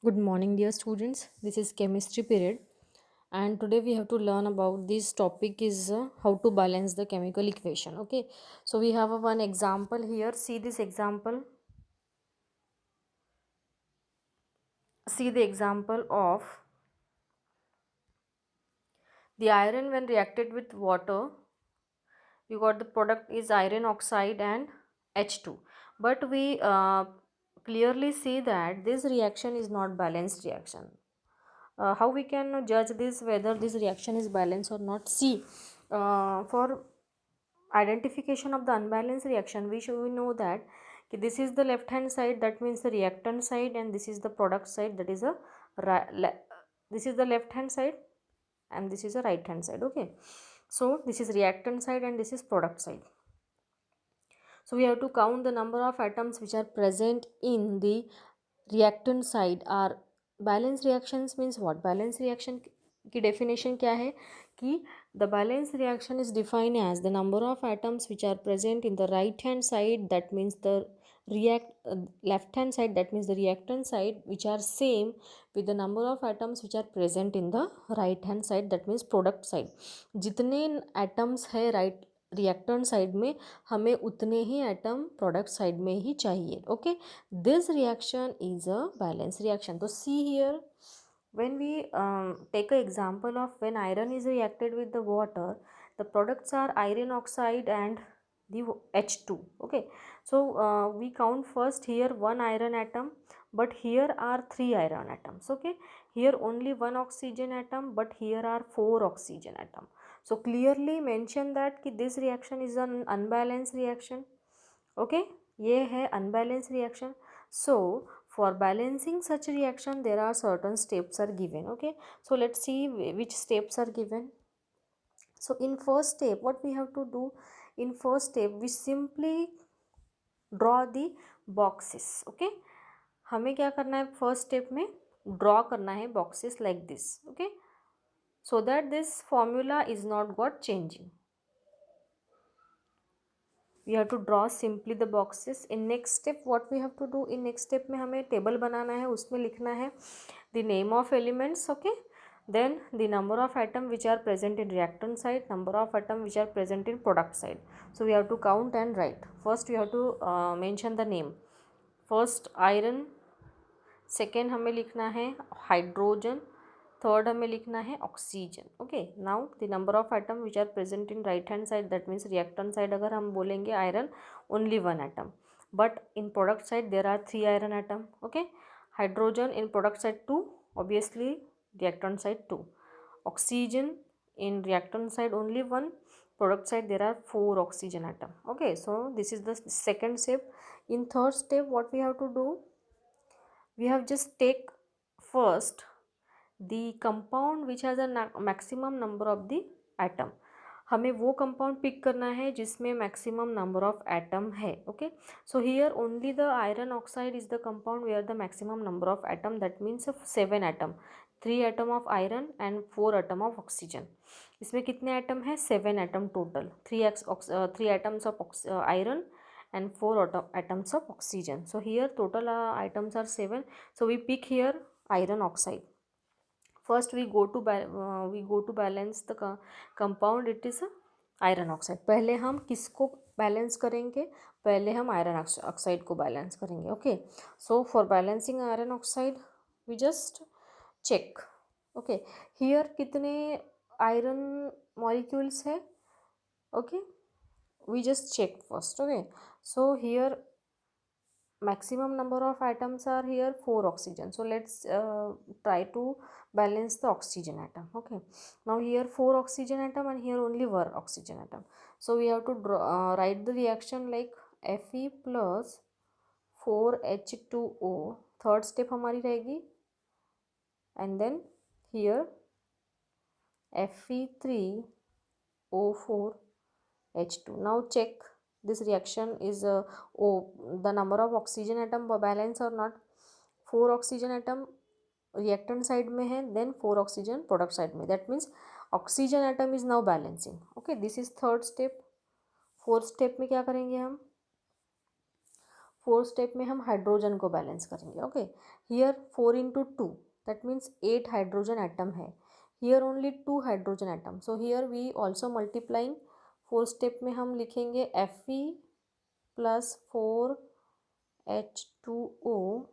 Good morning, dear students. This is chemistry period, and today we have to learn about this topic is how to balance the chemical equation. Okay, so we have one example here. See this example. See the example of the iron when reacted with water. You got the product is iron oxide and H2, but we clearly see that this reaction is not balanced reaction. How we can judge this whether this reaction is balanced or not? See, for identification of the unbalanced reaction we know that this is the left hand side, that means the reactant side, and this is the product side, that is a this is the left hand side and this is a right hand side. Okay, so this is reactant side and this is product side. So we have to count the number of atoms which are present in the reactant side. Are balanced reactions means what? Balance reaction की definition क्या है कि the balance reaction is defined as the number of atoms which are present in the right hand side, that means the left hand side, that means the reactant side, which are same with the number of atoms which are present in the right hand side, that means product side. जितने atoms है right reactant side में, हमें उतने ही atom product side में ही चाहिए. Okay, this reaction is a balance reaction. तो see here when we take an example of when iron is reacted with the water, the products are iron oxide and the H2. Okay, so we count first here one iron atom, but here are three iron atoms. Okay, here only one oxygen atom, but here are four oxygen atom. So clearly mention that कि this reaction is an unbalanced reaction. Okay, ये है unbalanced reaction. So for balancing such reaction there are certain steps are given. Okay, so let's see which steps are given. So in first step what we have to do, in first step we simply draw the boxes. Okay, हमें क्या करना है first step में, draw करना है boxes like this. Okay, so that this formula is not got changing. We have to draw simply the boxes. In next step what we have to do, in next step में हमें table बनाना है, उसमें लिखना है the name of elements. Okay, then the number of atom which are present in reactant side, number of atom which are present in product side. So we have to count and write. First we have to mention the name. First iron, second हमें लिखना है hydrogen, third हमें लिखना है oxygen. Okay, now the number of atom which are present in right hand side, that means reactant side अगर हम बोलेंगे iron only one atom, but in product side there are three iron atom. Okay, hydrogen in product side two, obviously reactant side two. Oxygen in reactant side only one, product side there are four oxygen atom. Okay, so this is the second step. In third step what we have to do, we have just take first the compound which has a maximum number of the atom. हमें वो compound pick करना है जिसमें maximum number of atom है. Okay, so here only the iron oxide is the compound where the maximum number of atom, that means 7 atom, 3 atom of iron and 4 atom of oxygen. इसमें कितने atom है? 7 atom total, 3 atoms of iron and 4 atoms of oxygen. So here total items are 7. So we pick here iron oxide. First we go to balance the compound. It is iron oxide. पहले हम किसको balance करेंगे? पहले हम iron oxide को balance करेंगे. Okay, so for balancing iron oxide we just check. Okay, here कितने iron molecules है? Okay, we just check first. Okay, so here maximum number of atoms are here 4 oxygen, so let's try to balance the oxygen atom. Okay, now here 4 oxygen atom and here only 1 oxygen atom, so we have to write the reaction like Fe plus 4H2O. third step हमारी रहेगी, and then here Fe3O4 H2. Now check this reaction is the number of oxygen atom balance or not. 4 oxygen atom reactant side में है, then 4 oxygen product side में, that means oxygen atom is now balancing. Okay, this is third step. fourth step में क्या करेंगे हम? 4 step में हम hydrogen को बैलेंस करेंगे. Okay, here 4 into 2, that means 8 hydrogen atom है. Here only 2 hydrogen atom, so here we also multiplying. 4 step में हम लिखेंगे Fe plus 4H2O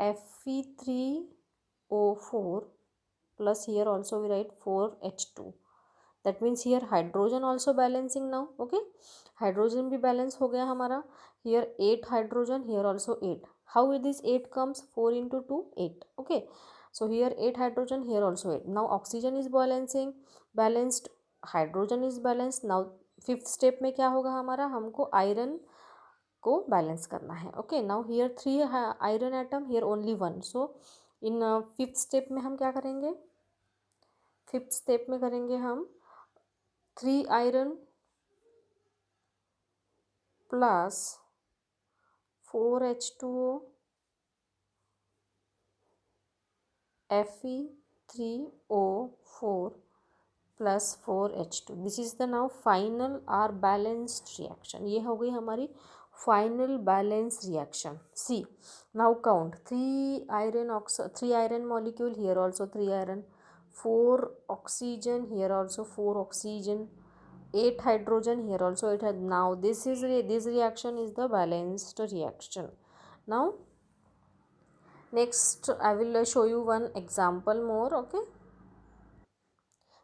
Fe3O4 plus here also we write 4H2. That means here hydrogen also balancing now. Okay, hydrogen भी balance हो गया हमारा. Here 8 hydrogen, here also 8. How this 8 comes? 4 into 2, 8. Okay, so here 8 hydrogen, here also 8. Now oxygen is balancing, balanced, hydrogen is balanced. Now fifth step में क्या होगा हमारा, हमको iron को बैलेंस करना है. Okay, now here 3 iron atom, here only 1. So in fifth step में हम क्या करेंगे, फिफ्थ स्टेप में करेंगे हम 3 iron plus 4H2O Fe3O4 plus 4H2. This is the now final or balanced reaction. ये हो गई हमारी final balance reaction. See, now count 3 iron molecule, here also 3 iron, 4 oxygen, here also 4 oxygen, 8 hydrogen, here also 8 hydrogen. Now this reaction is the balanced reaction. Now next I will show you one example more. Okay,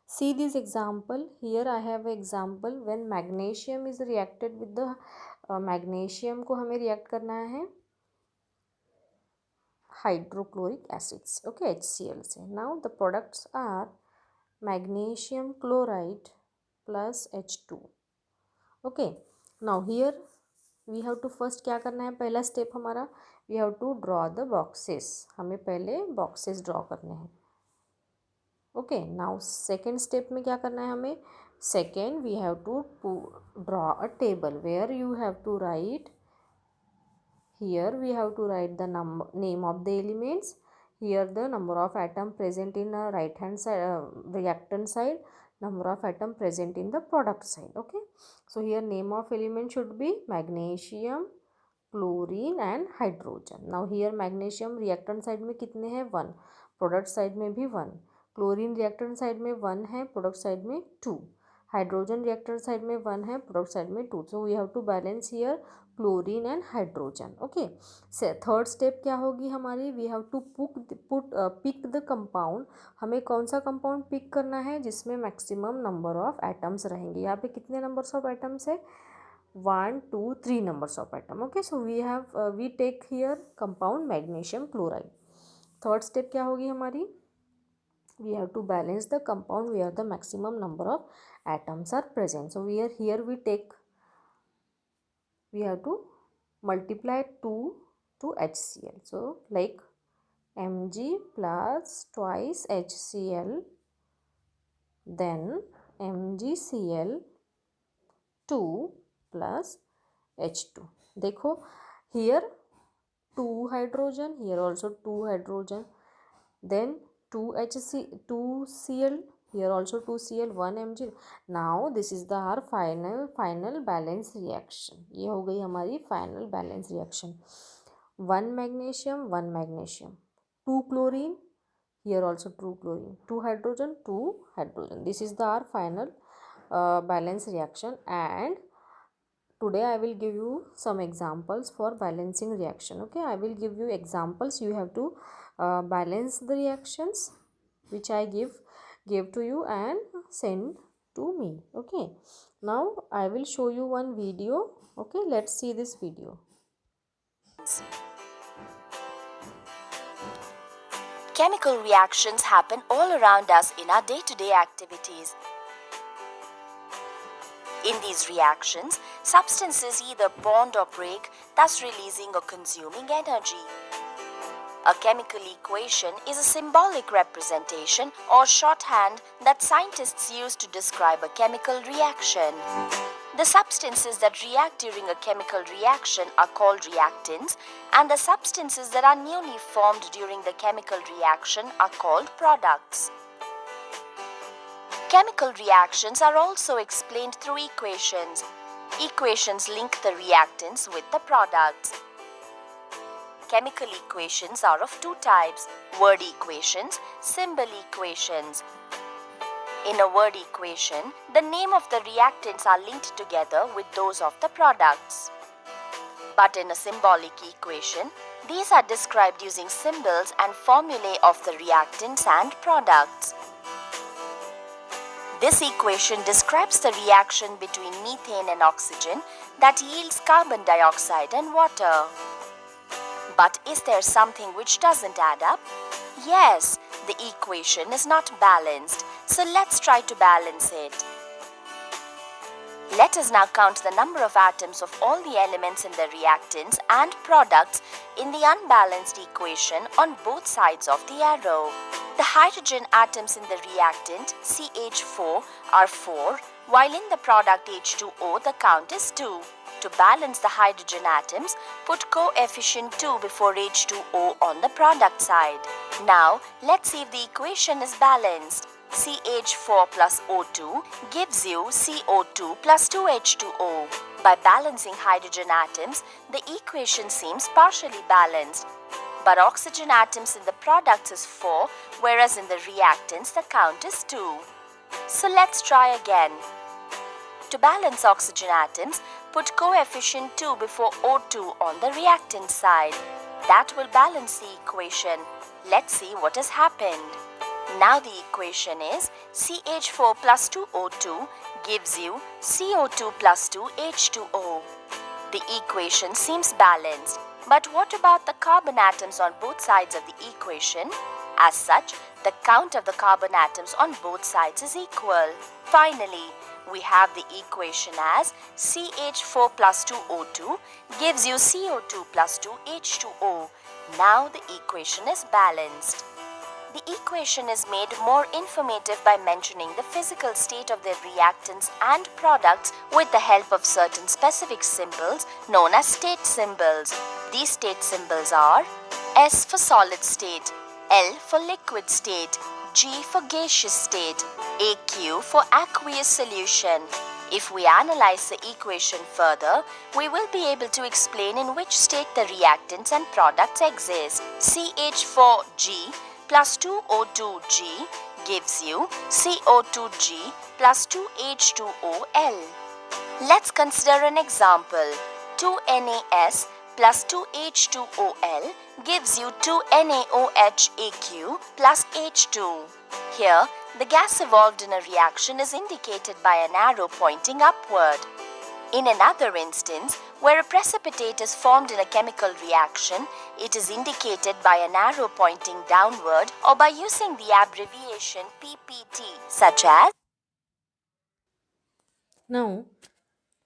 see this example. Here I have an example when magnesium is reacted with the magnesium को हमें react करना है hydrochloric acids. Okay, HCl से. Now the products are magnesium chloride plus H2. Okay, now here we have to first क्या करना है, पहला step हमारा we have to draw the boxes. हमें पहले boxes draw करने हैं. ओके, नाउ सेकेंड स्टेप में क्या करना है हमें, second we have to draw a table where you have to write, here we have to write the name of the elements, here the number of atom present in right hand side reactant side, number of atom present in the product side. Okay, so here name of element should be magnesium, chlorine and hydrogen. Now here magnesium reactant side में कितने हैं, 1, product side में भी 1, chlorine reactant side में 1 है, product side में 2, hydrogen reactant side में 1 है, प्रोडक्ट साइड में 2. So we have to balance here chlorine and hydrogen. Okay, third step क्या होगी हमारी, we have to pick the compound. हमें कौन सा कंपाउंड पिक करना है जिसमें मैक्सिमम नंबर ऑफ एटम्स रहेंगे. यहाँ पे कितने नंबर्स ऑफ एटम्स है, 1 2 3 numbers of atom. Okay, so we take here compound magnesium chloride. Third step क्या होगी हमारी, we have to balance the compound where the maximum number of atoms are present. So here we have to multiply 2 to HCl. So like Mg plus twice HCl, then MgCl 2 plus H2. देखो here 2 hydrogen, here also 2 hydrogen, then 2Cl, here also 2Cl, 1 Mg. now this is the our final balance reaction. ये हो गई हमारी final balance reaction. 1 magnesium, 1 magnesium, 2 chlorine, here also 2 chlorine, 2 hydrogen, 2 hydrogen. This is the our final balance reaction. And today I will give you some examples for balancing reaction. Okay, I will give you examples. You have to balance the reactions which I gave to you and send to me. Okay, now I will show you one video. Okay, let's see this video. Chemical reactions happen all around us in our day-to-day activities. In these reactions, substances either bond or break, thus releasing or consuming energy. A chemical equation is a symbolic representation or shorthand that scientists use to describe a chemical reaction. The substances that react during a chemical reaction are called reactants, and the substances that are newly formed during the chemical reaction are called products. Chemical reactions are also explained through equations. Equations link the reactants with the products. Chemical equations are of two types: word equations, symbol equations. In a word equation, the name of the reactants are linked together with those of the products. But in a symbolic equation, these are described using symbols and formulae of the reactants and products. This equation describes the reaction between methane and oxygen that yields carbon dioxide and water. But is there something which doesn't add up? Yes, the equation is not balanced, so let's try to balance it. Let us now count the number of atoms of all the elements in the reactants and products in the unbalanced equation on both sides of the arrow. The hydrogen atoms in the reactant CH4 are 4, while in the product H2O the count is 2. To balance the hydrogen atoms, put coefficient 2 before H2O on the product side. Now, let's see if the equation is balanced. CH4 plus O2 gives you CO2 plus 2H2O. By balancing hydrogen atoms, the equation seems partially balanced. But oxygen atoms in the products is 4, whereas in the reactants the count is 2. So let's try again. To balance oxygen atoms, put coefficient 2 before O2 on the reactant side. That will balance the equation. Let's see what has happened. Now the equation is CH4 plus 2O2 gives you CO2 plus 2H2O. The equation seems balanced. But what about the carbon atoms on both sides of the equation? As such, the count of the carbon atoms on both sides is equal. Finally, we have the equation as CH4 plus 2O2 gives you CO2 plus 2H2O. Now the equation is balanced. The equation is made more informative by mentioning the physical state of the reactants and products with the help of certain specific symbols known as state symbols. These state symbols are S for solid state, L for liquid state, G for gaseous state, AQ for aqueous solution. If we analyze the equation further, we will be able to explain in which state the reactants and products exist. CH4G plus 2O2G gives you CO2G plus 2H2OL. Let's consider an example. 2NaS plus 2H2OL gives you 2NaOHAQ plus H2. Here, the gas evolved in a reaction is indicated by an arrow pointing upward. In another instance, where a precipitate is formed in a chemical reaction, it is indicated by an arrow pointing downward or by using the abbreviation PPT, such as. Now,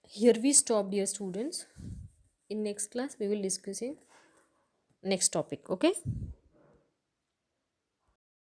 here we stop, dear students. In next class, we will discussing next topic. Okay.